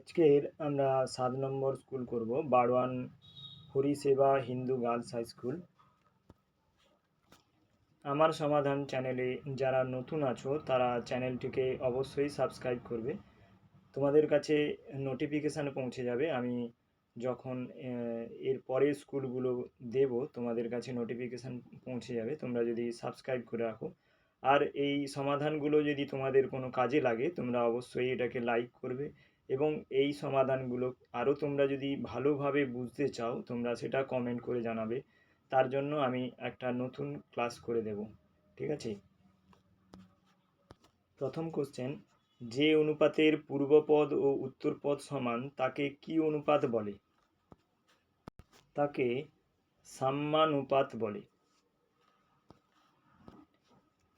আজকের আমরা 7 নম্বর স্কুল করব, Barwan হরিসেবা Hindu girls high school. আমার সমাধান চ্যানেলে যারা নতুন আছো তারা চ্যানেলটিকে অবশ্যই সাবস্ক্রাইব করবে। তোমাদের কাছে নোটিফিকেশান পৌঁছে যাবে। আমি যখন এর পরের স্কুলগুলো দেব তোমাদের কাছে নোটিফিকেশান পৌঁছে যাবে, তোমরা যদি সাবস্ক্রাইব করে রাখো। আর এই সমাধানগুলো যদি তোমাদের কোনো কাজে লাগে তোমরা অবশ্যই এটাকে লাইক করবে, এবং এই সমাধানগুলো আরও তোমরা যদি ভালোভাবে বুঝতে চাও তোমরা সেটা কমেন্ট করে জানাবে। তার জন্য আমি একটা নতুন ক্লাস করে দেব, ঠিক আছে? প্রথম কোশ্চেন, যে অনুপাতের পূর্বপদ ও উত্তরপদ সমান তাকে কি অনুপাত বলে? তাকে সাম্যানুপাত বলে।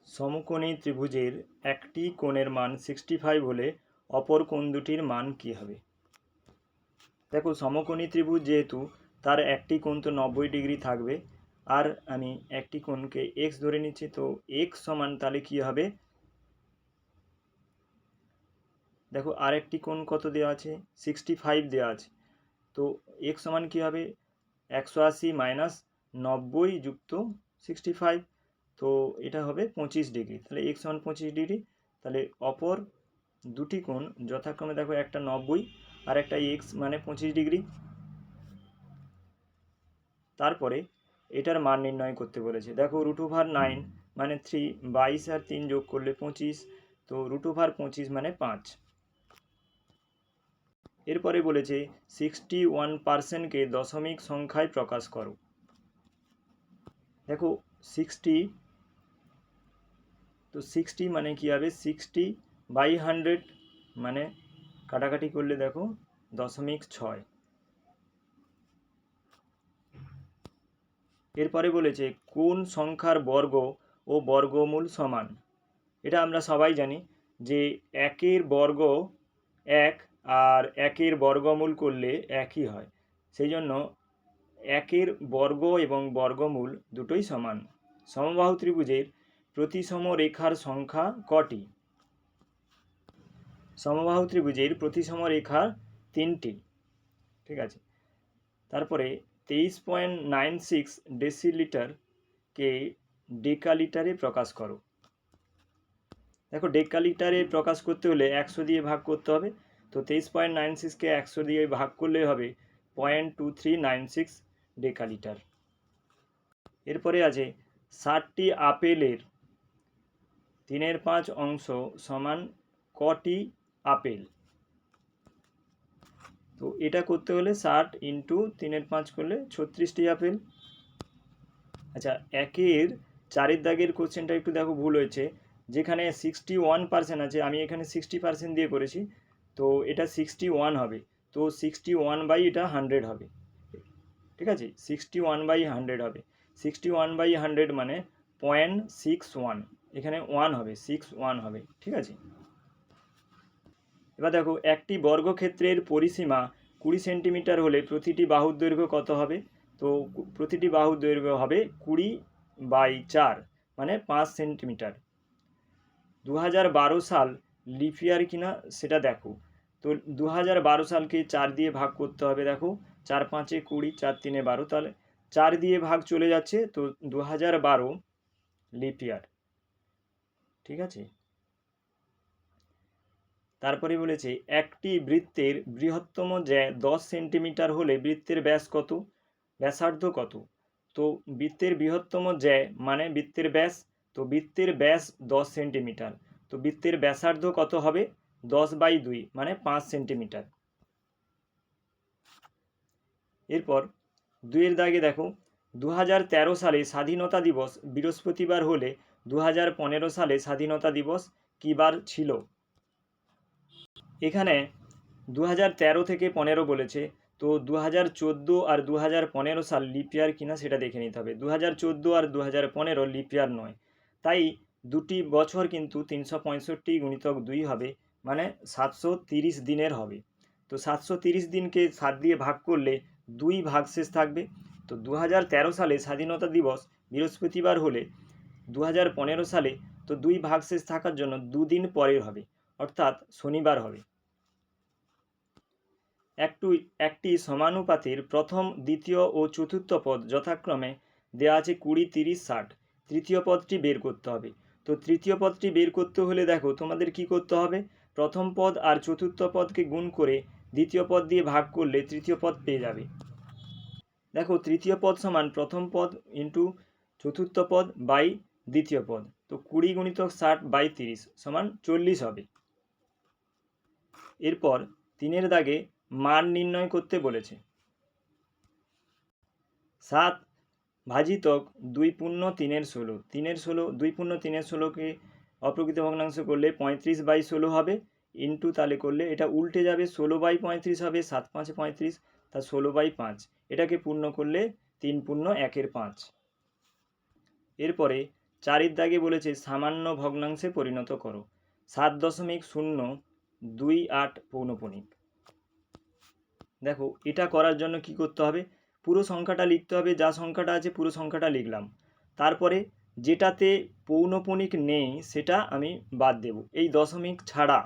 সমকোণী ত্রিভুজের একটি কোণের মান 65 হলে অপর কোণ দুটির মান কি হবে? দেখো, সমকোণী ত্রিভুজ যেহেতু, তার একটি কোণ তো 90 ডিগ্রি থাকবে, আর আমি একটি কোণকে এক্স ধরে নিচ্ছি, তো এক্স সমান তাহলে কি হবে? দেখো, আর একটি কোণ কত দেওয়া আছে? 65 দেওয়া আছে, তো এক্স সমান কি হবে? 180 মাইনাস 90 যুক্ত 65, তো এটা হবে 25 ডিগ্রি। তাহলে এক্স সমান 25 ডিগ্রি। তাহলে অপর দুটি কোণ যথাক্রমে দেখো, একটা 90 আর একটা এক্স মানে 25 ডিগ্রি। তারপরে এটার মান নির্ণয় করতে বলেছে। দেখো, √9 মানে 3, 22 আর 3 যোগ করলে 25, তো √25 মানে 5। এরপরে বলেছে 61%কে দশমিক সংখ্যায় প্রকাশ করো। দেখো 60, তো 60 মানে কি হবে? 60/100 মানে কাটাকাটি করলে দেখো 0.6। এরপরে বলেছে কোন সংখ্যার বর্গ ও বর্গমূল সমান? এটা আমরা সবাই জানি যে একের বর্গ 1 আর একের বর্গমূল করলে একই হয়, সেই জন্য একের বর্গ এবং বর্গমূল দুটোই সমান। সমবাহু ত্রিভুজের প্রতিসম রেখার সংখ্যা কটি? সমবাহু ত্রিভুজের প্রতিসম রেখা 3টি, ঠিক আছে। তারপরে 23.96 ডেসিলিটারকে ডেকালিটারে প্রকাশ করো। দেখো, ডেকালিটারে প্রকাশ করতে হলে 100 দিয়ে ভাগ করতে হবে, তো 23.96কে 100 দিয়ে ভাগ করলে হবে 0.2396 ডেকালিটার। এরপরে আছে 60টি আপেলের 3/5 অংশ সমান কটি আপেল? তো এটা করতে হলে 60 ইন্টু 3/5 করলে 36টি আপেল। আচ্ছা, একের 4 দাগের কোশ্চেনটা একটু দেখো, ভুল হয়েছে। যেখানে 61% আছে, আমি এখানে 60% দিয়ে করেছি, তো এটা 61 হবে, তো 61 এটা 100 হবে, ঠিক আছে। 61/100 হবে, 61/100 মানে 0.61, এখানে 1 হবে, 61 হবে, ঠিক আছে। এবার দেখো, একটি বর্গক্ষেত্রের পরিসীমা 20 সেন্টিমিটার হলে প্রতিটি বাহুর দৈর্ঘ্য কত হবে? তো প্রতিটি বাহুর দৈর্ঘ্য হবে 20/4 মানে 5 সেন্টিমিটার। 2012 সাল লিপ ইয়ার কিনা সেটা দেখো, তো 2012 সালকে 4 দিয়ে ভাগ করতে হবে। দেখো, 4 5 20, 4 3 12, তাহলে 4 দিয়ে ভাগ চলে যাচ্ছে, তো 2012 লিপ ইয়ার, ঠিক আছে। তারপরে বলেছে একটি বৃত্তের বৃহত্তম জ্যা 10 সেন্টিমিটার হলে বৃত্তের ব্যাস কত? ব্যাসার্ধ কত? তো বৃত্তের বৃহত্তম জ্যা মানে বৃত্তের ব্যাস, তো বৃত্তের ব্যাস 10 সেন্টিমিটার, তো বৃত্তের ব্যাসার্ধ কত হবে? 10/2 মানে 5 সেন্টিমিটার। এরপর 2 দাগে দেখো, 2013 সালে স্বাধীনতা দিবস বৃহস্পতিবার হলে 2015 সালে স্বাধীনতা দিবস কী বার ছিল? এখানে 2013 থেকে 15 বলেছে, তো 2014 আর 2015 সাল লিপ ইয়ার কিনা সেটা দেখে নিতে হবে। 2014 আর 2015 লিপ ইয়ার নয়, তাই দুটি বছর কিন্তু 365 গুণিতক 2 হবে, মানে 730 দিনের হবে। তো 730 দিনকে 7 দিয়ে ভাগ করলে 2 ভাগশেষ থাকবে, তো 2013 সালে স্বাধীনতা দিবস বৃহস্পতিবার হলে 2015 সালে তো 2 ভাগশেষ থাকার জন্য 2 দিন পরের হবে, অর্থাৎ শনিবার হবে। একটি সমানুপাতের প্রথম, দ্বিতীয় ও চতুর্থ পদ যথাক্রমে দেওয়া আছে 20, 30, 60। তৃতীয় পদটি বের করতে হবে। তো তৃতীয় পদটি বের করতে হলে দেখো তোমাদের কি করতে হবে, প্রথম পদ আর চতুর্থ পদকে গুণ করে দ্বিতীয় পদ দিয়ে ভাগ করলে তৃতীয় পদ পেয়ে যাবে। দেখো তৃতীয় পদ সমান প্রথম পদ ইন্টু চতুর্থ পদ বাই দ্বিতীয় পদ, তো 20 গুণিতক 60 বাই 30 সমান 40 হবে। এরপর 3-এর দাগে মান নির্ণয় করতে বলেছে। 7 ভাজিতক 2 পূর্ণ 3-এর 16, 3-এর 16, 2 পূর্ণ 3-এর 16কে অপ্রকৃত ভগ্নাংশ করলে 35/16 হবে, ইন্টু তাহলে করলে এটা উল্টে যাবে, 16/35 হবে, 7 5 35, তা 16/5। এটাকে পূর্ণ করলে 3 পূর্ণ 1-এর 5। এরপরে 4-এর দাগে বলেছে সামান্য ভগ্নাংশে পরিণত করো। 7.028 পৌনঃপুনিক। দেখো এটা করার জন্য কি করতে হবে, পুরো সংখ্যাটা লিখতে হবে, যা সংখ্যাটা আছে পুরো সংখ্যাটা লিখলাম, তারপরে যেটাতে পৌনঃপুনিক নেই সেটা আমি বাদ দেব, এই দশমিক ছাড়া।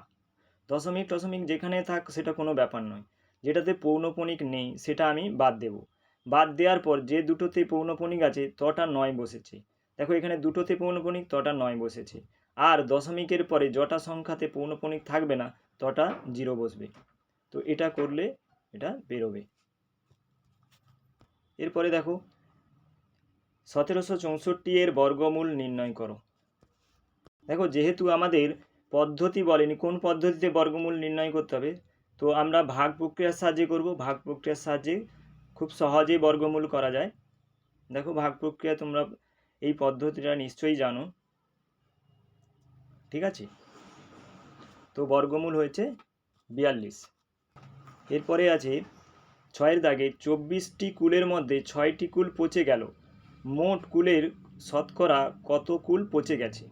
দশমিক টশমিক যেখানে থাক সেটা কোনো ব্যাপার নয়, যেটাতে পৌনঃপুনিক নেই সেটা আমি বাদ দেব। বাদ দেওয়ার পর যে দুটোতে পৌনঃপুনিক আছে তটা 9 বসেছে, দেখো এখানে দুটোতে পৌনঃপুনিক তটা 9 বসেছে, আর দশমিকের পরে যটা সংখ্যাতে পৌনঃপুনিক থাকবে না তটা 0 বসবে। তো এটা করলে এটা বেরোবে। এরপরে দেখো 1764 এর বর্গমূল নির্ণয় করো। দেখো যেহেতু আমাদের পদ্ধতি বলেনি কোন পদ্ধতিতে বর্গমূল নির্ণয় করতে হবে, তো আমরা ভাগ প্রক্রিয়ার সাহায্যে করব। ভাগ প্রক্রিয়ার সাহায্যে খুব সহজেই বর্গমূল করা যায়। দেখো ভাগ প্রক্রিয়া তোমরা এই পদ্ধতিটা নিশ্চয়ই জানো, ঠিক আছে। তো বর্গমূল হয়েছে 42। এরপরে আছে 6-এর দাগে 24টি কুলের মধ্যে 6টি কুল পচে গেল, মোট কুলের শতকরা কত কুল পচে গেছে।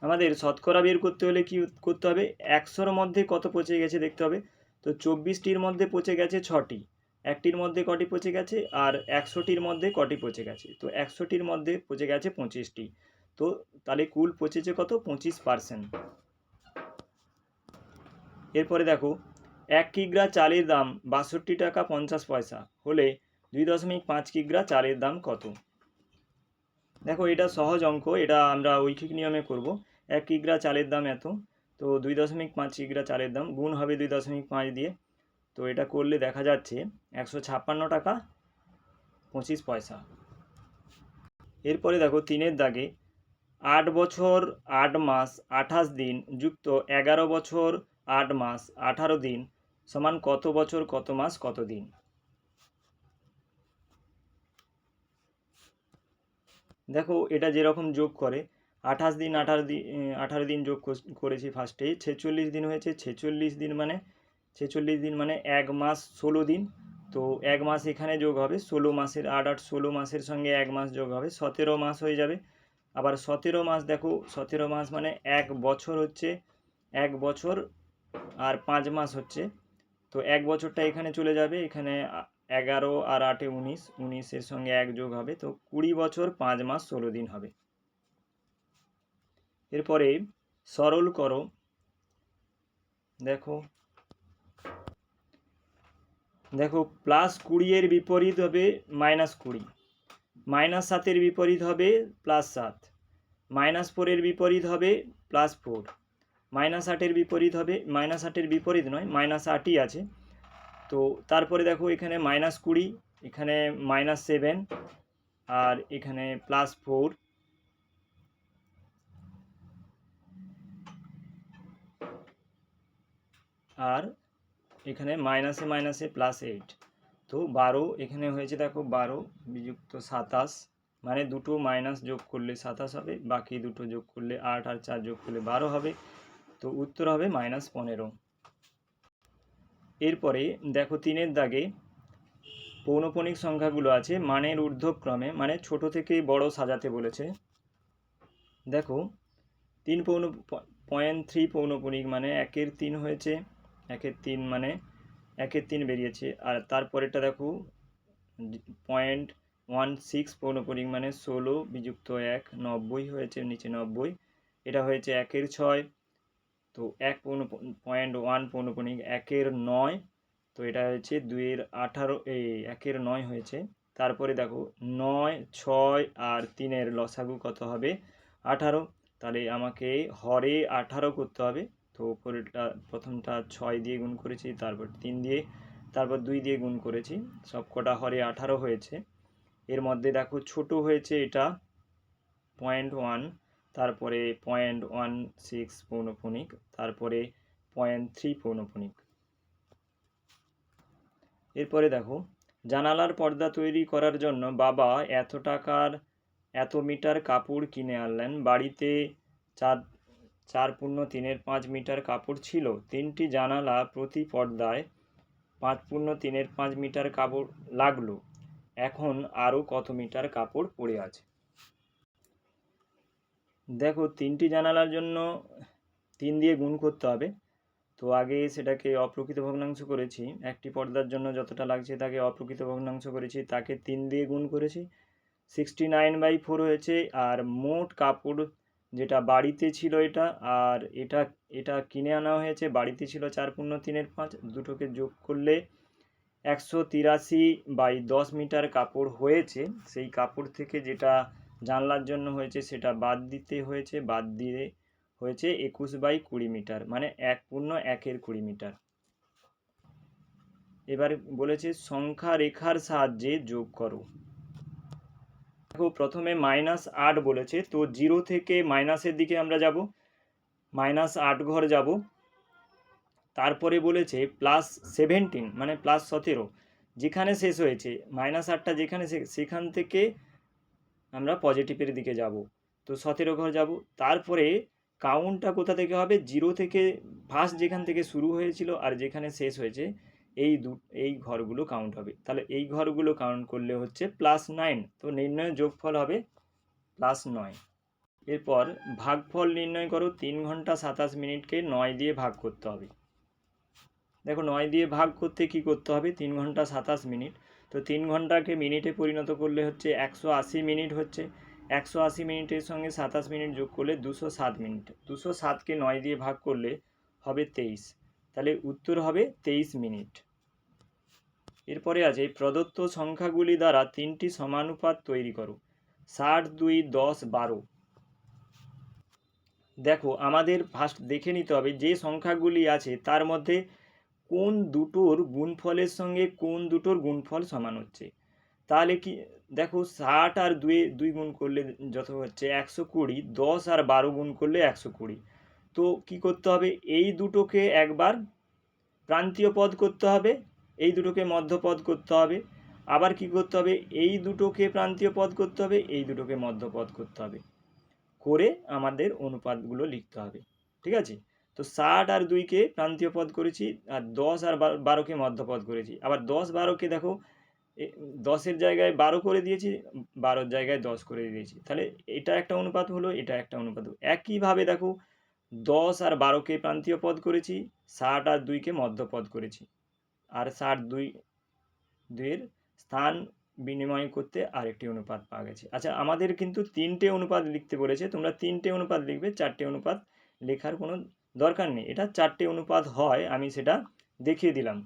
আমাদের শতকরা বের করতে হলে কি করতে হবে, 100-র মধ্যে কত পচে গেছে দেখতে হবে। তো 24টির মধ্যে পচে গেছে 6টি, একটির মধ্যে কটি পচে গেছে, আর 100টির মধ্যে কটি পচে গেছে। তো 100টির মধ্যে পচে গেছে 25টি, তো তাহলে কুল পচেছে কত, 25%। এরপরে দেখো 1 কিগ্রা চালের দাম 62 টাকা 50 পয়সা হলে 2.5 কিগ্রা চালের দাম কত। দেখো এটা সহজ অঙ্ক, এটা আমরা ঐকিক নিয়মে করব। 1 কিগ্রা চালের দাম এত, তো 2.5 কিগ্রা চালের দাম গুণ হবে 2.5 দিয়ে, তো এটা করলে দেখা যাচ্ছে 156 টাকা 25 পয়সা। এরপরে দেখো 3-এর দাগে 8 বছর 8 মাস 28 দিন যুক্ত 11 বছর 8 মাস 18 দিন সমান কত বছর কত মাস কত দিন। দেখো এটা যেরকম যোগ করে 28 দিন 18 দিন যোগ করেছি ফার্স্টে, 46 দিন হয়েছে, 46 দিন মানে 46 দিন মানে 1 মাস 16 দিন, তো 1 মাস এখানে যোগ হবে, 16 মাসের 8 8 16 মাসের সঙ্গে 1 মাস যোগ হবে, 17 মাস হয়ে যাবে। আবার 17 মাস, দেখো 17 মাস মানে 1 বছর হচ্ছে, 1 বছর আর 5 মাস হচ্ছে, তো 1 বছরটা এখানে চলে যাবে, এখানে 11 আর 8 19, 19-এর সঙ্গে 1 যোগ হবে, তো 20 বছর 5 মাস 16 দিন হবে। এরপরে সরল করো। দেখো দেখো +20 এর বিপরীত হবে -20, -7-এর বিপরীত হবে +7, -4-এর বিপরীত হবে +4, -8-এর বিপরীত হবে, -8-এর বিপরীত নয় -8ই আছে, তো তারপরে দেখো এখানে -20, এখানে -7 আর এখানে +4, আর এখানে মাইনাসে মাইনাসে +8, তো 12 এখানে হয়েছে, দেখো 12 বিযুক্ত 27, মানে দুটো মাইনাস যোগ করলে 27 হবে, বাকি দুটো যোগ করলে 8 আর 4 যোগ করলে 12 হবে, তো উত্তর হবে -15। এরপরে দেখো 3-এর দাগে পৌনঃপুনিক সংখ্যাগুলো আছে মানের ঊর্ধ্বক্রমে, মানে ছোট থেকে বড় সাজাতে বলেছে। দেখো 3.3 পৌনঃপুনিক মানে 1-এর 3 হয়েছে, 1-এর 3 মানে 1-এর 3 বেরিয়েছে, আর তারপরেরটা দেখো 0.16 পৌনঃপুনিক মানে 16 বিযুক্ত 1 90 হয়েছে, নিচে 90, এটা হয়েছে 1-এর 6, তো 1.1 পৌনঃপুনিক 1-এর 9, তো এটা হয়েছে 2-এর 18, এই 1-এর 9 হয়েছে। তারপরে দেখো 9, 6 আর 3-এর লসাগু কত হবে? 18। তাহলে আমাকে হরে 18 করতে হবে। তো উপরেরটা প্রথমটা 6 দিয়ে গুণ করেছি, তারপর 3 দিয়ে, তারপর 2 দিয়ে গুণ করেছি, সবকটা হরে 18 হয়েছে। এর মধ্যে দেখো ছোট হয়েছে এটা 0.1, তারপরে 0.16 পৌনঃপুনিক, তারপরে 0.3 পৌনঃপুনিক। এরপরে দেখো জানালার পর্দা তৈরি করার জন্য বাবা এত টাকার এত মিটার কাপড় কিনে আনলেন। বাড়িতে 4.3-5 মিটার কাপড় ছিল। 3টি জানালা প্রতি পর্দায় 5.3-5 মিটার কাপড় লাগলো। এখন আরও কত মিটার কাপড় পড়ে আছে? দেখো 3টি জানালার জন্য 3 দিয়ে গুণ করতে হবে। তো আগে সেটাকে অপ্রকৃত ভগ্নাংশ করেছি, একটি পর্দার জন্য যতটা লাগছে তাকে অপ্রকৃত ভগ্নাংশ করেছি, তাকে 3 দিয়ে গুণ করেছি, 69/4 হয়েছে। আর মোট কাপড় যেটা বাড়িতে ছিল এটা, আর এটা এটা কিনে আনা হয়েছে, বাড়িতে ছিল 4.3-5, দুটোকে যোগ করলে 183/10 মিটার কাপড় হয়েছে। সেই কাপড় থেকে যেটা জানলার জন্য হয়েছে সেটা বাদ দিতে হয়েছে, বাদ দিয়ে হয়েছে 21/20 মিটার, মানে 1.1-20 মিটার। এবার বলেছে সংখ্যা রেখার সাহায্যে যোগ করো। দেখো প্রথমে -8 বলেছে, তো 0 থেকে মাইনাসের দিকে আমরা যাব, -8 ঘর যাব। তারপরে বলেছে +17, মানে +17, যেখানে শেষ হয়েছে -8টা যেখানে সেখান থেকে আমরা পজিটিভের দিকে যাব, তো 17 ঘর যাব। তারপরে কাউন্টটা কোথা থেকে হবে? 0 থেকে ফার্স্ট যেখান থেকে শুরু হয়েছিল আর যেখানে শেষ হয়েছে এই ঘরগুলো কাউন্ট হবে। তাহলে এই ঘরগুলো কাউন্ট করলে হচ্ছে +9, তো নির্ণয় যোগফল হবে +9। এরপর ভাগফল নির্ণয় করো। 3 ঘন্টা 27 মিনিটকে 9 দিয়ে ভাগ করতে হবে। দেখো 9 দিয়ে ভাগ করতে কি করতে হবে? 3 ঘন্টা 27 মিনিট, তো 3 ঘন্টাকে মিনিটে পরিণত করলে হচ্ছে 180 মিনিট হচ্ছে। 180 মিনিটের সঙ্গে 27 মিনিট যোগ করলে 207 মিনিট। 207কে 9 দিয়ে ভাগ করলে হবে 23, তাহলে উত্তর হবে 23 মিনিট। এরপরে আছে প্রদত্ত সংখ্যাগুলি দ্বারা 3টি সমানুপাত তৈরি করো। 60, 2, 10, 12। দেখো আমাদের ফার্স্ট দেখে নিতে হবে যে সংখ্যাগুলি আছে তার মধ্যে কোন দুটোর গুণফলের সঙ্গে কোন দুটোর গুণফল সমান হচ্ছে। তাহলে কি দেখো 60 আর 2 গুণ করলে যত হচ্ছে 120, 10 আর 12 গুণ করলে 120। তো কি করতে হবে? এই দুটোকে একবার প্রান্তীয় পদ করতে হবে, এই দুটোকে মধ্যপদ করতে হবে, আবার কি করতে হবে? এই দুটোকে প্রান্তীয় পদ করতে হবে, এই দুটোকে মধ্যপদ করতে হবে, করে আমাদের অনুপাতগুলো লিখতে হবে। ঠিক আছে? তো 60 আর 2কে প্রান্তীয় পদ করেছি, আর 10 আর 12কে মধ্যপদ করেছি। আবার 10, 12কে দেখো 10-এর জায়গায় 12 করে দিয়েছি, 12-র জায়গায় 10 করে দিয়েছি। তাহলে এটা একটা অনুপাত হলো, এটা একটা অনুপাত হলো। একইভাবে দেখো 10 আর 12কে প্রান্তীয় পদ করেছি, 60 আর 2কে মধ্যপদ করেছি, আর 60, 2-এর স্থান বিনিময় করতে আরেকটি অনুপাত পাওয়া গেছে। আচ্ছা আমাদের কিন্তু 3টে অনুপাত লিখতে বলেছে, তোমরা 3টে অনুপাত লিখবে, 4টে অনুপাত লেখার কোনো দরকার নেই। এটা 4টে অনুপাত হয়, আমি সেটা দেখিয়ে দিলাম।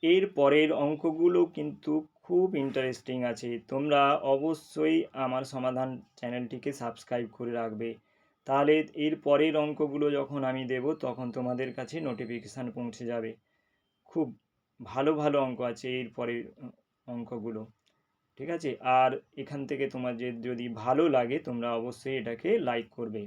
এর পরের অঙ্কগুলো কিন্তু খুব ইন্টারেস্টিং আছে, তোমরা অবশ্যই আমার সমাধান চ্যানেলটিকে সাবস্ক্রাইব করে রাখবে, তাহলে এর পরের অঙ্কগুলো যখন আমি দেব তখন তোমাদের কাছে নোটিফিকেশান পৌঁছে যাবে। খুব ভালো ভালো অঙ্ক আছে এর পরের অঙ্কগুলো। ঠিক আছে? আর এখান থেকে তোমাদের যদি ভালো লাগে তোমরা অবশ্যই এটাকে লাইক করবে।